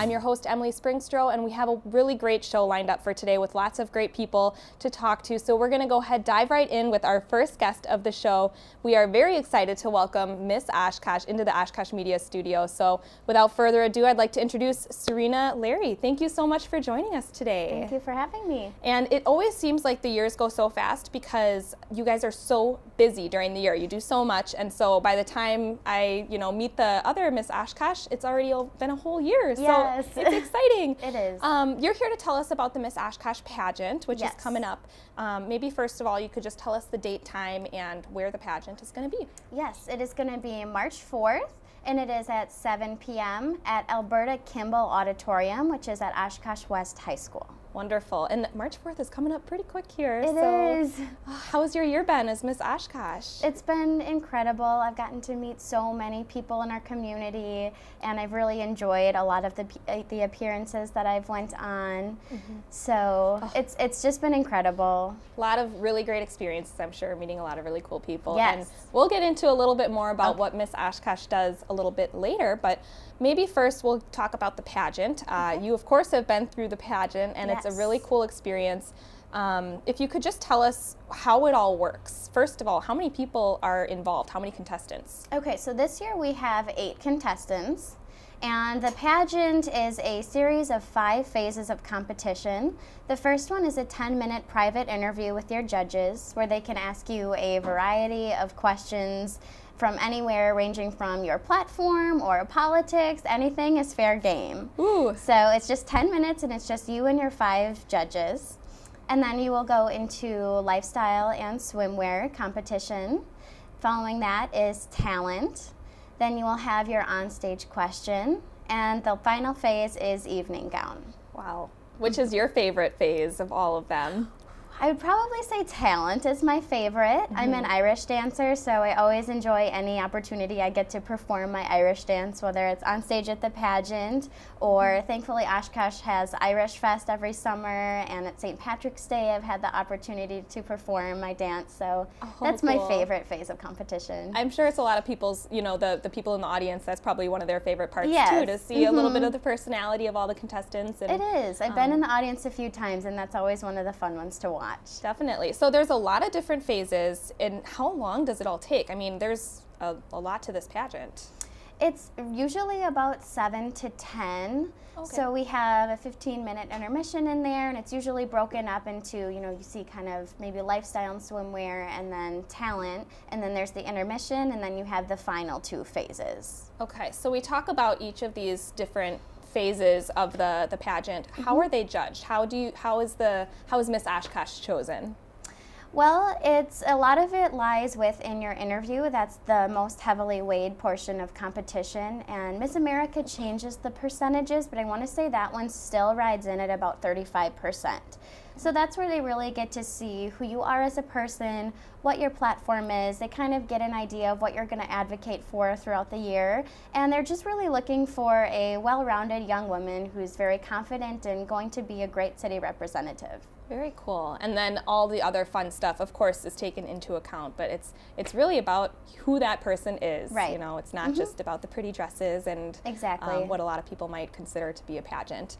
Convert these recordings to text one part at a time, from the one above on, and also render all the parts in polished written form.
I'm your host, Emily Springstrow, and we have a really great show lined up for today with lots of great people to talk to. So we're going to go ahead, dive right in with our first guest of the show. We are very excited to welcome Miss Oshkosh into the Oshkosh Media Studio. So without further ado, I'd like to introduce Serena Larry. Thank you so much for joining us today. Thank you for having me. And it always seems like the years go so fast because you guys are so busy during the year. You do so much, and so by the time I, meet the other Miss Oshkosh, it's already been a whole year. Yes. So it's exciting. It is. You're here to tell us about the Miss Oshkosh pageant, which Yes. is coming up. Maybe first of all, you could just tell us the date, time, and where the pageant is going to be. Yes, it is going to be March 4th, and it is at 7 p.m. at Alberta Kimball Auditorium, which is at Oshkosh West High School. Wonderful. And March 4th is coming up pretty quick here. It is. How has your year been as Miss Oshkosh? It's been incredible. I've gotten to meet so many people in our community, and I've really enjoyed a lot of the appearances that I've went on. Mm-hmm. So it's just been incredible. A lot of really great experiences, I'm sure, meeting a lot of really cool people. Yes. And we'll get into a little bit more about what Miss Oshkosh does a little bit later, but maybe first we'll talk about the pageant. You, of course, have been through the pageant, and Yes. it's a really cool experience. If you could just tell us how it all works. First of all, how many people are involved? How many contestants? Okay, so this year we have 8 contestants, and the pageant is a series of 5 phases of competition. The first one is a 10-minute private interview with your judges, where they can ask you a variety of questions from anywhere, ranging from your platform or politics. Anything is fair game. Ooh. So it's just 10 minutes, and it's just you and your 5 judges. And then you will go into lifestyle and swimwear competition. Following that is talent. Then you will have your onstage question. And the final phase is evening gown. Wow. Which is your favorite phase of all of them? I would probably say talent is my favorite. I'm an Irish dancer, so I always enjoy any opportunity I get to perform my Irish dance, whether it's on stage at the pageant or thankfully Oshkosh has Irish Fest every summer, and at St. Patrick's Day I've had the opportunity to perform my dance, so that's my favorite phase of competition. I'm sure it's a lot of people's, the people in the audience, that's probably one of their favorite parts Yes. too, to see a little bit of the personality of all the contestants. And, It is. I've been in the audience a few times, and that's always one of the fun ones to watch. Definitely. So there's a lot of different phases, and how long does it all take? I mean, there's a lot to this pageant. It's usually about 7 to 10. Okay. So we have a 15-minute intermission in there, and it's usually broken up into, you see kind of maybe lifestyle and swimwear and then talent, and then there's the intermission, and then you have the final 2 phases. Okay, so we talk about each of these different phases of the pageant. How are they judged? How is Miss Oshkosh chosen? Well, a lot of it lies within your interview. That's the most heavily weighed portion of competition. And Miss America changes the percentages, but I want to say that one still rides in at about 35%. So that's where they really get to see who you are as a person, what your platform is. They kind of get an idea of what you're going to advocate for throughout the year. And they're just really looking for a well-rounded young woman who's very confident and going to be a great city representative. Very cool. And then all the other fun stuff, of course, is taken into account, but it's really about who that person is. Right. It's not just about the pretty dresses and Exactly. what a lot of people might consider to be a pageant.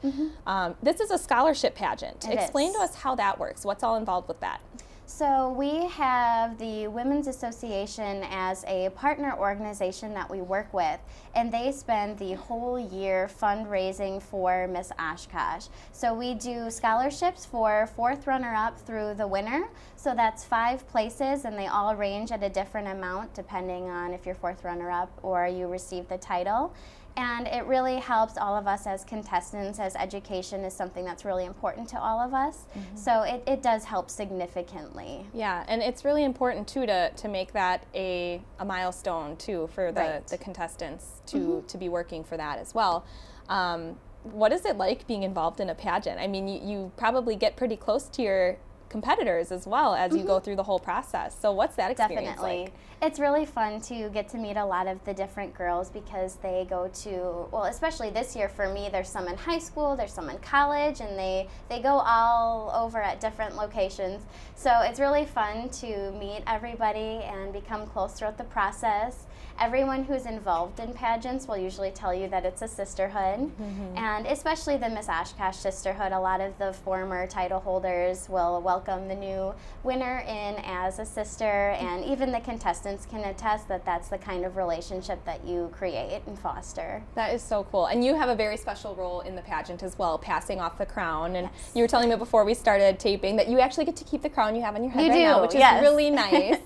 This is a scholarship pageant. Explain to us how that works. What's all involved with that? So we have the Women's Association as a partner organization that we work with, and they spend the whole year fundraising for Miss Oshkosh. So we do scholarships for 4th runner-up through the winner. So that's 5 places, and they all range at a different amount depending on if you're 4th runner-up or you receive the title. And it really helps all of us as contestants, as education is something that's really important to all of us. So it does help significantly. Yeah, and it's really important too to make that a milestone too for the contestants to be working for that as well. What is it like being involved in a pageant? I mean, you probably get pretty close to competitors as well as you go through the whole process. So what's that experience Definitely. like? It's really fun to get to meet a lot of the different girls because they go to, well, especially this year for me, there's some in high school, there's some in college, and they go all over at different locations. So it's really fun to meet everybody and become close throughout the process. Everyone who's involved in pageants will usually tell you that it's a sisterhood, and especially the Miss Oshkosh sisterhood, a lot of the former title holders will welcome the new winner in as a sister, and even the contestants can attest that that's the kind of relationship that you create and foster. That is so cool. And you have a very special role in the pageant as well, passing off the crown. And you were telling me before we started taping that you actually get to keep the crown you have on your head right now, which is really nice.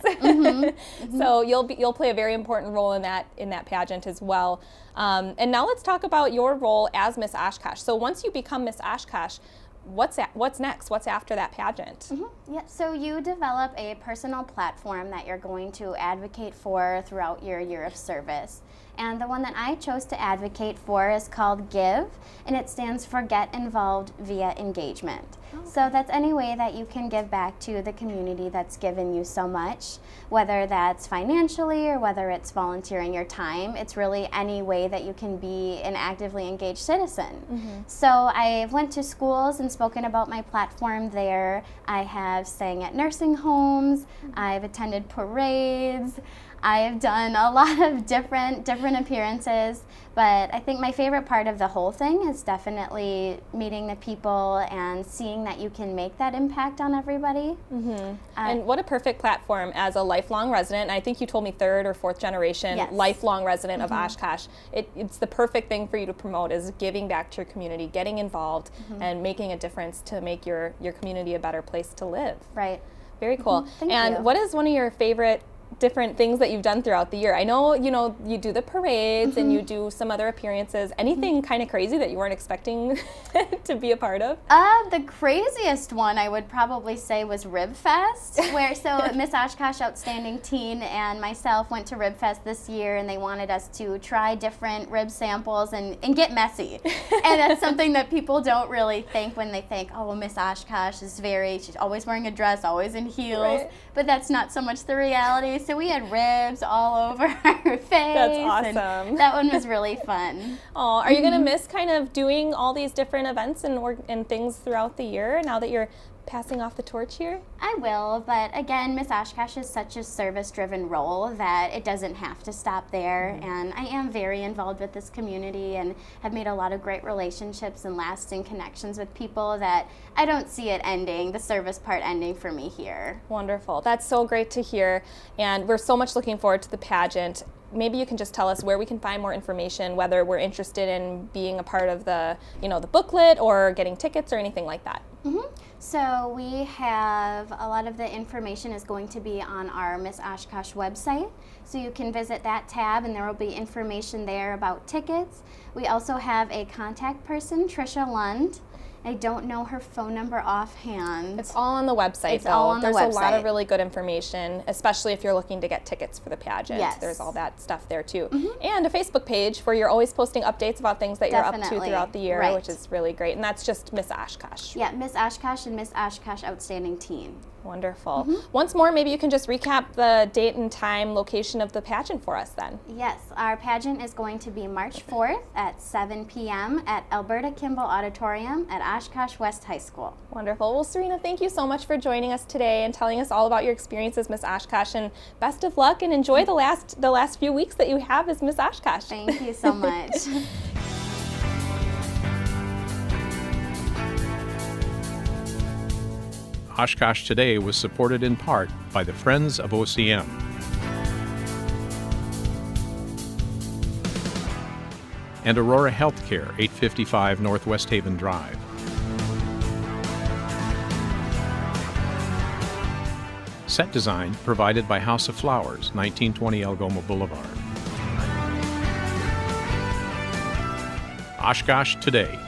So you'll play a very important role in that pageant as well. And now let's talk about your role as Miss Oshkosh. So once you become Miss Oshkosh, what's next? What's after that pageant? Yeah, so you develop a personal platform that you're going to advocate for throughout your year of service. And the one that I chose to advocate for is called GIVE, and it stands for Get Involved Via Engagement. So that's any way that you can give back to the community that's given you so much, whether that's financially or whether it's volunteering your time. It's really any way that you can be an actively engaged citizen. So I've went to schools and spoken about my platform there. I have sang at nursing homes. I've attended parades. I've done a lot of different appearances, but I think my favorite part of the whole thing is definitely meeting the people and seeing that you can make that impact on everybody. And what a perfect platform as a lifelong resident. And I think you told me third or fourth generation lifelong resident of Oshkosh. It's the perfect thing for you to promote is giving back to your community, getting involved, and making a difference to make your community a better place to live. Right. Very cool. Thank And you. what is one of your favorite different things that you've done throughout the year? I know, you do the parades and you do some other appearances. Anything kind of crazy that you weren't expecting to be a part of? The craziest one I would probably say was Rib Fest, where Miss Oshkosh Outstanding Teen and myself went to Rib Fest this year, and they wanted us to try different rib samples and get messy. And that's something that people don't really think when they think, oh, well, Miss Oshkosh is she's always wearing a dress, always in heels, Right. but that's not so much the reality. So we had ribs all over our face. That's awesome. And that one was really fun. Oh, are you going to miss kind of doing all these different events and things throughout the year now that you're passing off the torch here? I will, but again, Miss Oshkosh is such a service-driven role that it doesn't have to stop there, and I am very involved with this community and have made a lot of great relationships and lasting connections with people that I don't see it ending, the service part ending for me here. Wonderful. That's so great to hear, and we're so much looking forward to the pageant. Maybe you can just tell us where we can find more information, whether we're interested in being a part of the booklet or getting tickets or anything like that. So we have a lot of the information is going to be on our Miss Oshkosh website. So you can visit that tab and there will be information there about tickets. We also have a contact person, Trisha Lund. I don't know her phone number offhand. It's all on the website, It's though. all on the There's a lot website. of really good information, especially if you're looking to get tickets for the pageant. Yes. There's all that stuff there, too. And a Facebook page where you're always posting updates about things that you're up to Definitely. throughout the year, Right. which is really great. And that's just Miss Oshkosh. Yeah, Miss Oshkosh and Miss Oshkosh Outstanding Teen. Wonderful. Once more, maybe you can just recap the date and time, location of the pageant for us then. Yes, our pageant is going to be March 4th at 7 p.m. at Alberta Kimball Auditorium at Oshkosh West High School. Wonderful. Well, Serena, thank you so much for joining us today and telling us all about your experiences, Miss Oshkosh, and best of luck and enjoy the last few weeks that you have as Miss Oshkosh. Thank you so much. Oshkosh Today was supported in part by the Friends of OCM. And Aurora Healthcare, 855 Northwest Haven Drive. Set design provided by House of Flowers, 1920 Algoma Boulevard. Oshkosh Today.